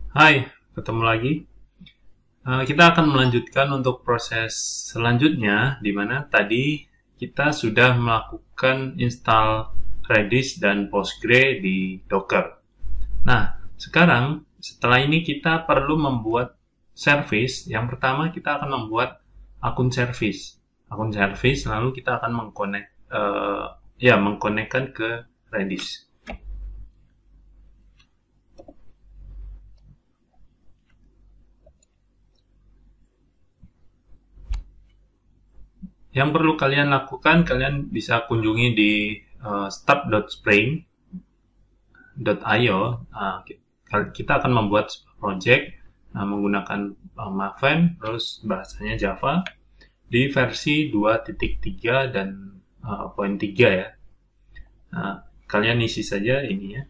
Hai, ketemu lagi. Kita akan melanjutkan untuk proses selanjutnya, di mana tadi kita sudah melakukan install Redis dan Postgre di Docker. Nah, sekarang setelah ini kita perlu membuat service. Yang pertama kita akan membuat akun service. Akun service lalu kita akan mengkonekkan ke Redis. Yang perlu kalian lakukan, kalian bisa kunjungi di start.spring.io. Kita akan membuat project menggunakan Maven, terus bahasanya Java di versi 2.3 dan poin 3 ya. Kalian isi saja ini ya.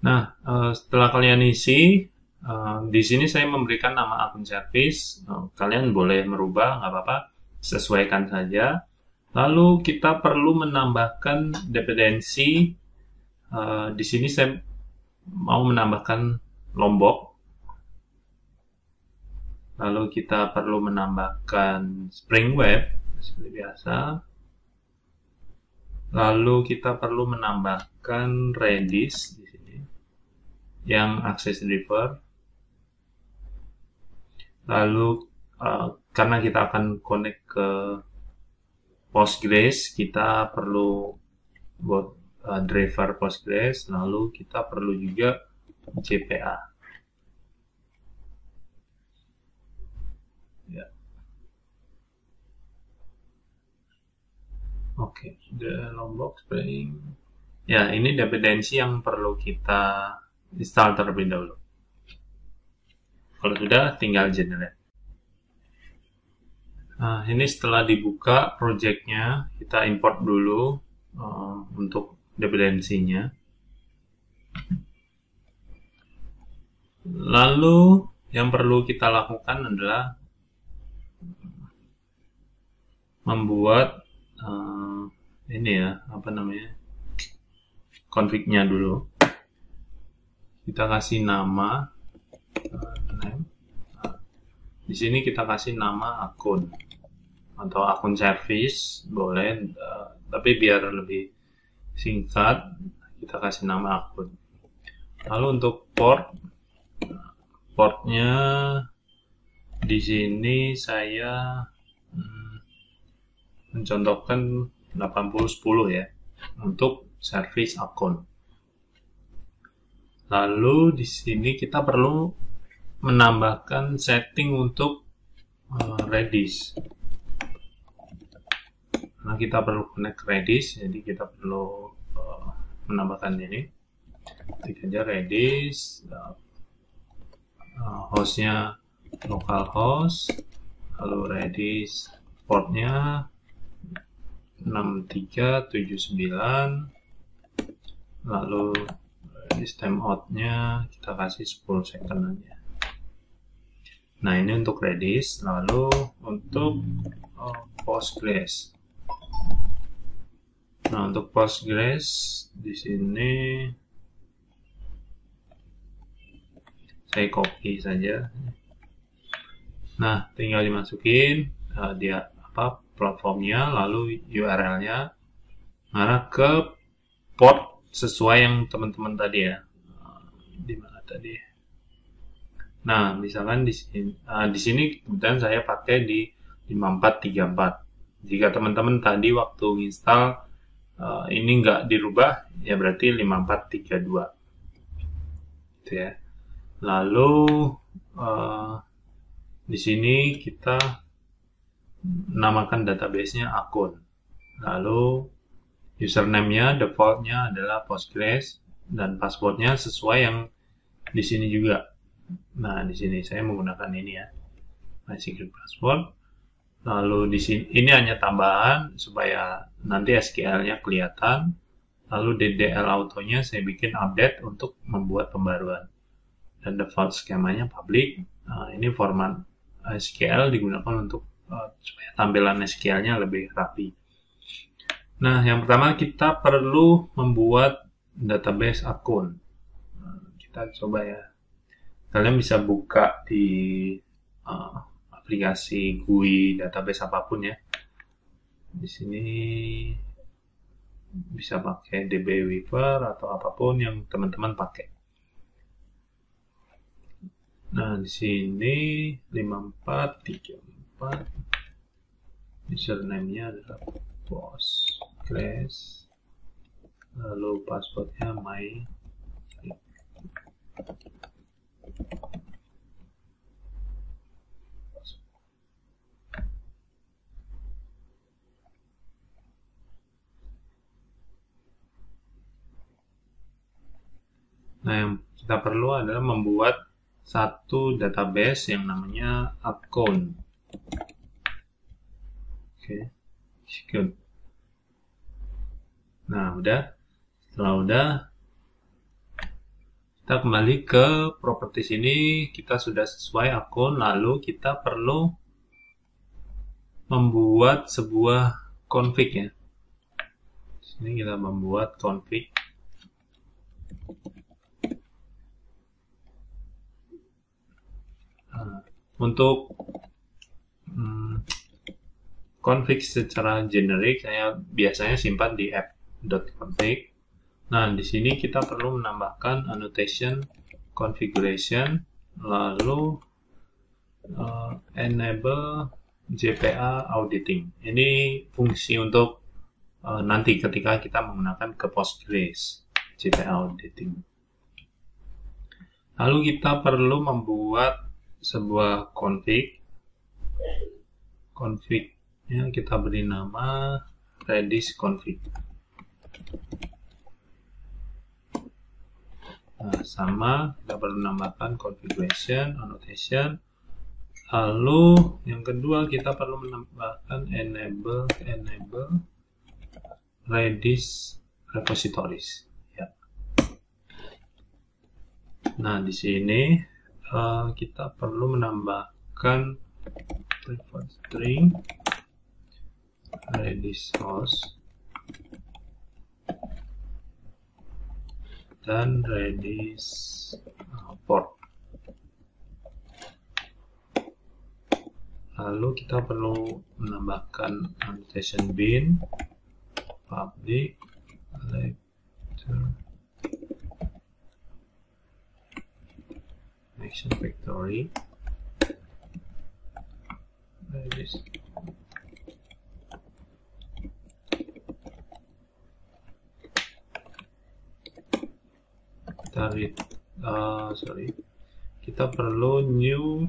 Nah, setelah kalian isi, di sini saya memberikan nama akun service. Kalian boleh merubah, nggak apa-apa, sesuaikan saja. Lalu kita perlu menambahkan dependensi. Di sini saya mau menambahkan Lombok. Lalu kita perlu menambahkan Spring Web seperti biasa. Lalu kita perlu menambahkan Redis di sini yang access driver. Lalu karena kita akan connect ke Postgres, kita perlu buat driver Postgres. Lalu kita perlu juga JPA. Ya. Oke, the Lombok Spring. Ya, ini dependensi yang perlu kita install terlebih dahulu. Kalau sudah, tinggal generate. Nah, ini setelah dibuka projectnya, kita import dulu untuk dependensinya. Lalu yang perlu kita lakukan adalah membuat ini ya, config-nya dulu. Kita kasih nama name. Di sini kita kasih nama akun atau akun service boleh, tapi biar lebih singkat kita kasih nama akun. Lalu untuk portnya di sini saya mencontohkan 8010 ya untuk service akun. Lalu di sini kita perlu menambahkan setting untuk Redis. Nah, kita perlu connect Redis, jadi kita perlu menambahkan ini. Ketik aja Redis, hostnya localhost, lalu Redis, portnya 6379, lalu Redis timeout-nya kita kasih 10 second aja. Nah, ini untuk Redis. Lalu untuk Postgres. Nah, untuk Postgres di sini saya copy saja. Nah, tinggal dimasukin platformnya, lalu URL-nya ngarah ke port sesuai yang teman-teman tadi ya. Di mana tadi? Nah, misalkan di sini kemudian saya pakai di 5434. Jika teman-teman tadi waktu install ini nggak dirubah, ya berarti 5432. Gitu ya. Lalu di sini kita namakan database-nya akun. Lalu username-nya, default-nya adalah Postgres, dan password-nya sesuai yang Di sini juga. Nah, di sini saya menggunakan ini ya, My Secret Password. Lalu di sini ini hanya tambahan supaya nanti SQL-nya kelihatan. Lalu DDL autonya saya bikin update untuk membuat pembaruan. Dan default skemanya public. Nah, ini format SQL digunakan untuk supaya tampilan SQL-nya lebih rapi. Nah, yang pertama kita perlu membuat database akun. Nah, kita coba ya. Kalian bisa buka di aplikasi GUI database apapun ya. Di sini bisa pakai DB Weaver atau apapun yang teman-teman pakai. Nah, di sini 5434 username-nya adalah Postgres, lalu passwordnya my. Nah, yang kita perlu adalah membuat satu database yang namanya account. Oke, good. Nah, udah. Setelah udah, kita kembali ke properties ini. Kita sudah sesuai akun, lalu kita perlu membuat sebuah config ya. Di sini kita membuat config. Untuk config secara generik saya biasanya simpan di app.config. Nah, di sini kita perlu menambahkan annotation configuration, lalu enable JPA auditing. Ini fungsi untuk nanti ketika kita menggunakan ke Postgres JPA auditing. Lalu kita perlu membuat sebuah config-nya kita beri nama Redis config. Nah, sama kita perlu menambahkan configuration annotation. Lalu yang kedua kita perlu menambahkan enable Redis repositories ya. Nah, di sini kita perlu menambahkan private string Redis host dan Redis port. Lalu kita perlu menambahkan annotation bin public lecture connection factory Redis. Kita perlu new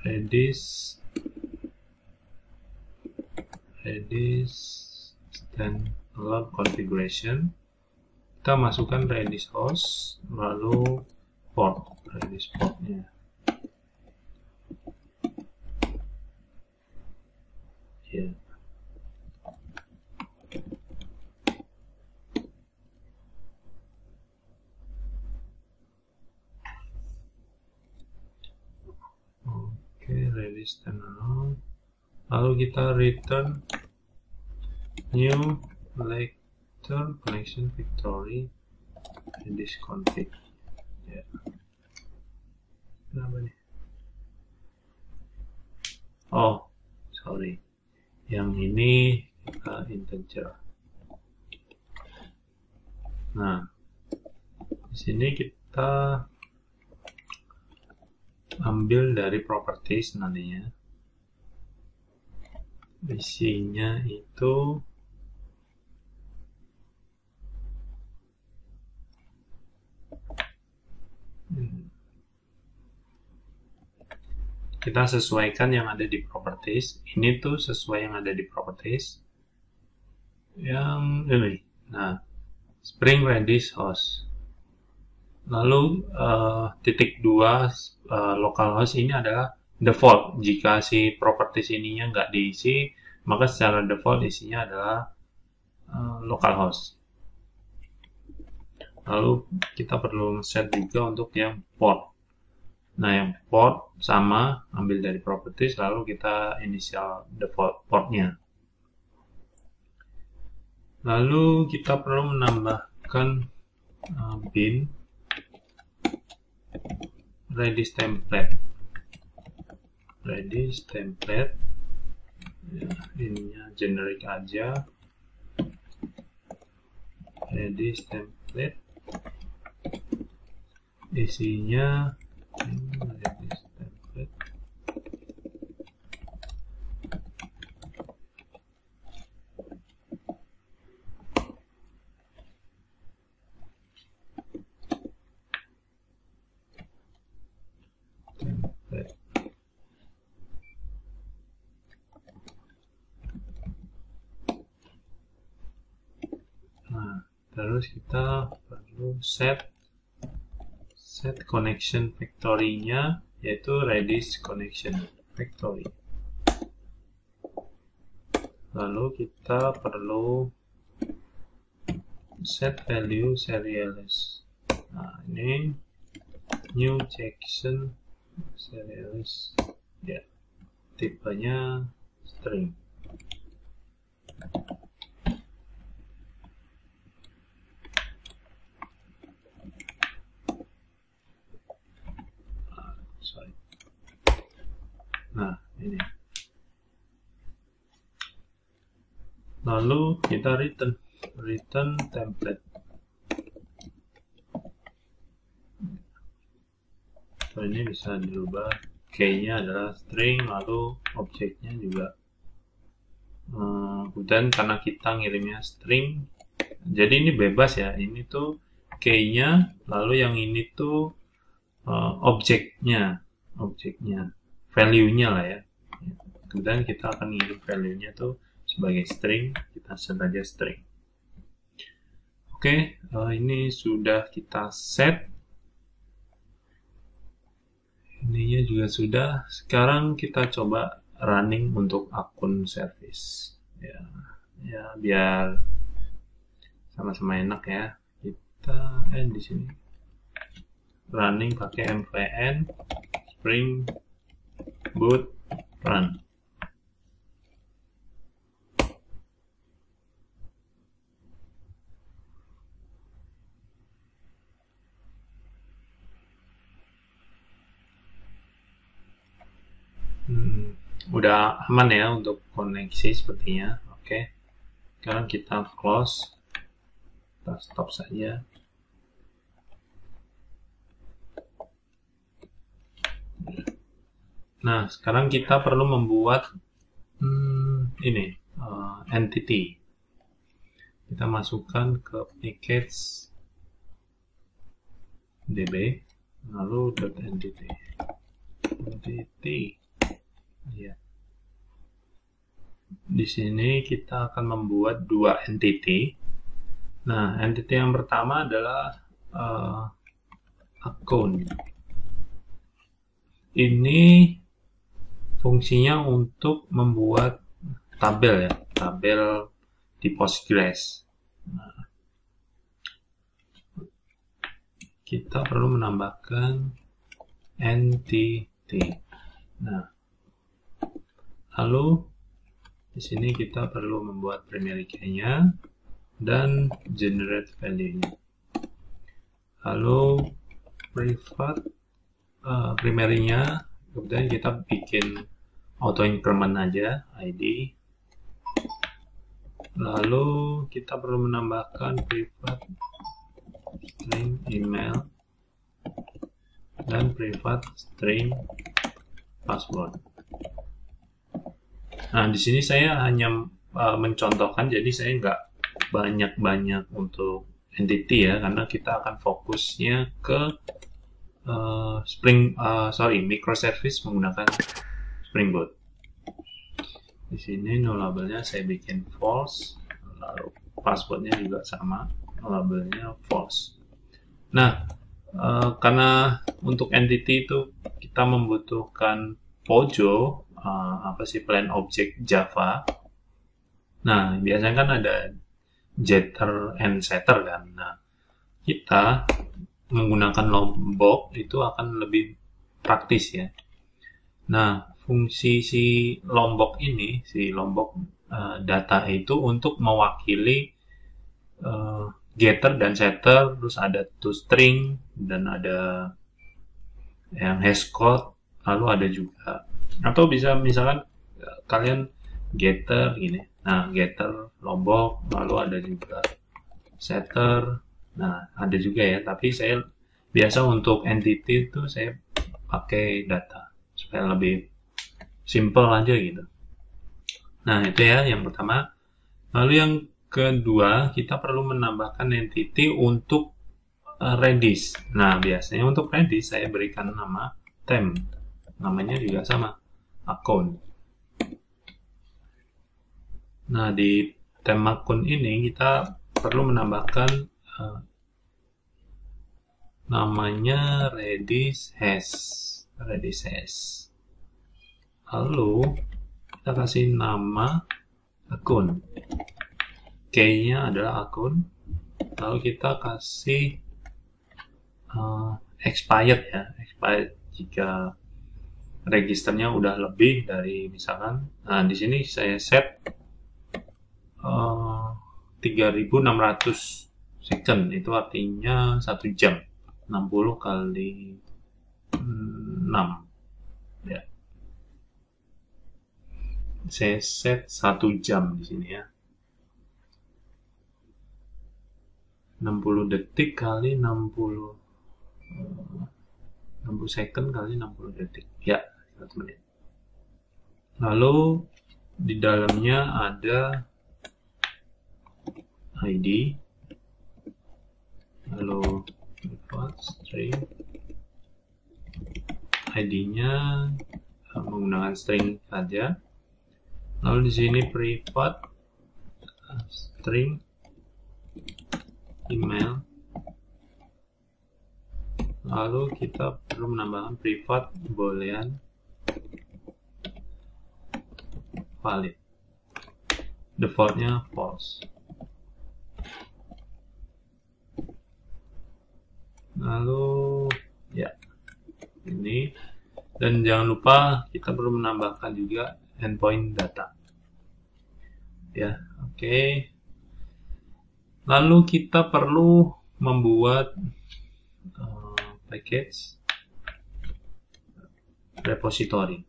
Redis standalone configuration. Kita masukkan Redis host lalu port Redis portnya. Yeah. Redis standalone. Lalu kita return new lecture connection factory Redis config. Ya. Kenapa nih? Oh, sorry. Yang ini kita integer. Nah, di sini kita ambil dari properties nantinya. Isinya itu kita sesuaikan yang ada di properties. Ini tuh sesuai yang ada di properties. Yang ini. Nah, Spring Redis host. Lalu titik 2 localhost ini adalah default. Jika si properties ininya nggak diisi, maka secara default isinya adalah localhost. Lalu kita perlu set juga untuk yang port. Nah, yang port sama, ambil dari properties, lalu kita initial default portnya. Lalu kita perlu menambahkan bin Redis template. Redis template, ya, ininya generic aja. Redis template, isinya Redis template. Nah, terus kita perlu set connection factory-nya, yaitu Redis connection factory. Lalu kita perlu set value serialis. Nah, ini new checksum serialis, ya, tipenya string. Nah, ini. Lalu kita return template. So, ini bisa dirubah. Key-nya adalah string, lalu objeknya juga. Dan karena kita ngirimnya string, jadi ini bebas ya. Ini tuh key-nya, lalu yang ini tuh objeknya, value-nya lah ya. Kemudian kita akan ngirim value-nya tuh sebagai string, kita set aja string. Oke, ini sudah kita set. Ininya juga sudah. Sekarang kita coba running untuk akun service. Ya biar sama-sama enak ya. Kita di sini running pakai mvn spring boot run. Udah aman ya untuk koneksi sepertinya. Oke. Sekarang kita close. Kita stop saja. Nah, sekarang kita perlu membuat ini entity. Kita masukkan ke package db, lalu .entity. Ya. Di sini kita akan membuat dua entity. Nah, entity yang pertama adalah akun. Ini fungsinya untuk membuat tabel ya, tabel di Postgres. Nah, kita perlu menambahkan entity. Nah, lalu di sini kita perlu membuat primary key-nya dan generate value-nya. Lalu private primary-nya, kemudian kita bikin auto increment aja ID. Lalu kita perlu menambahkan private string email dan private string password. Nah, di sini saya hanya mencontohkan, jadi saya nggak banyak-banyak untuk entity ya, karena kita akan fokusnya ke microservice menggunakan Spring Boot. Di sini nullable-nya saya bikin false, lalu password-nya juga sama, nullable-nya false. Nah, Karena untuk entity itu kita membutuhkan POJO, plain object Java. Nah, biasanya kan ada getter and setter kan. Nah, kita menggunakan lombok itu akan lebih praktis ya. Nah, fungsi si lombok ini, si lombok data itu untuk mewakili getter dan setter, terus ada toString dan ada yang hashcode, lalu ada juga, atau bisa misalkan kalian getter gini, nah getter lombok, lalu ada juga setter, nah ada juga ya, tapi saya biasa untuk entity itu saya pakai data supaya lebih simple aja gitu. Nah itu ya yang pertama. Lalu yang kedua, kita perlu menambahkan entity untuk Redis. Nah, biasanya untuk Redis saya berikan nama temp. Namanya juga sama, account. Nah, di temp account ini kita perlu menambahkan namanya Redis hash. Lalu kita kasih nama akun. Key-nya adalah akun. Lalu kita kasih expired ya. Expired jika registernya udah lebih dari misalkan. Nah, di sini saya set 3600 second. Itu artinya 1 jam. 60 kali 6. Ya. Saya set 1 jam di sini ya. 60 detik kali 60 second kali 60 detik. Ya, 1 menit. Lalu di dalamnya ada ID. Lalu string. ID-nya menggunakan string saja. Lalu di sini privat string email. Lalu kita perlu menambahkan privat boolean valid. Defaultnya false. Lalu ya ini, dan jangan lupa kita perlu menambahkan juga endpoint data. Ya, oke. Lalu kita perlu membuat package repository.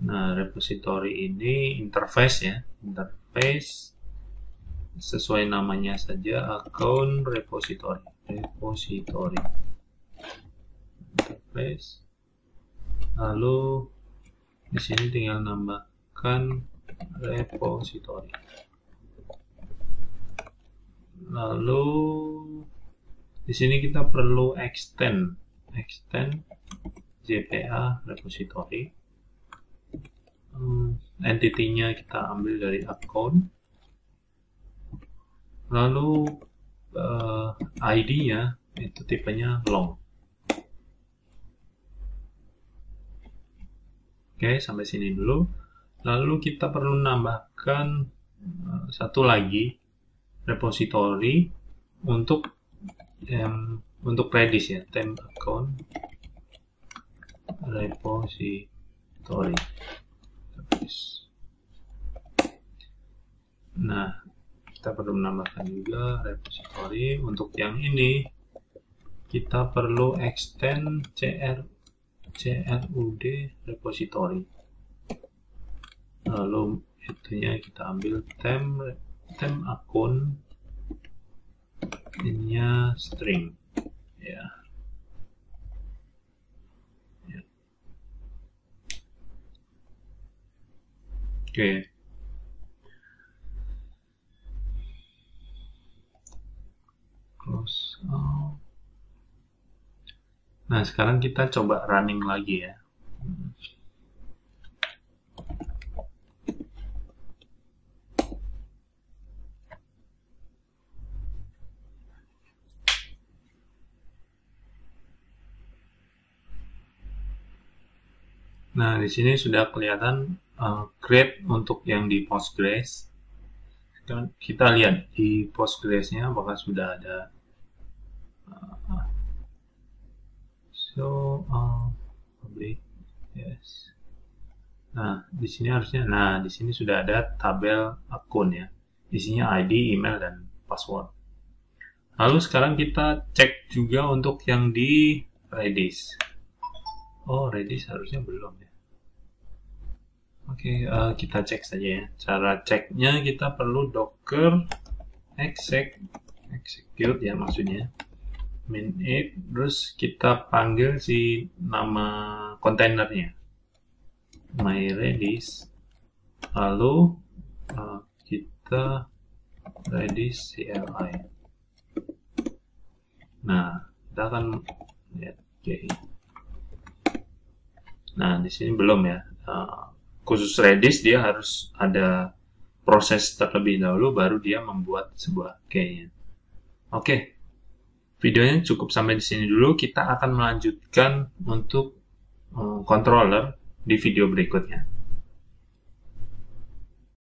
Nah, repository ini interface ya, interface sesuai namanya saja, account repository. Interface. Lalu di sini tinggal nambahkan repository. Lalu di sini kita perlu extend JPA repository. Entity-nya kita ambil dari account. Lalu ID-nya itu tipenya long. Oke, sampai sini dulu. Lalu kita perlu menambahkan satu lagi repository untuk Redis ya, temp account repository. Nah, kita perlu menambahkan juga repository. Untuk yang ini kita perlu extend crud repository. Lalu itunya kita ambil temp account, ininya string ya. Oke. Close out. Nah, sekarang kita coba running lagi ya. Nah, di sini sudah kelihatan create untuk yang di Postgres. Kita lihat di Postgres-nya apakah sudah ada. Public, yes. Nah, di sini harusnya, di sini sudah ada tabel akun ya. Isinya ID, email, dan password. Lalu sekarang kita cek juga untuk yang di Redis. Oh, Redis harusnya belum ya. Oke, kita cek saja ya. Cara ceknya kita perlu docker execute ya maksudnya. Min8, terus kita panggil si nama kontainernya. MyRedis. Lalu kita Redis CLI. Nah, kita akan lihat Nah, di sini belum ya. Khusus Redis dia harus ada proses terlebih dahulu baru dia membuat sebuah key-nya. Oke. Videonya cukup sampai di sini dulu. Kita akan melanjutkan untuk controller di video berikutnya.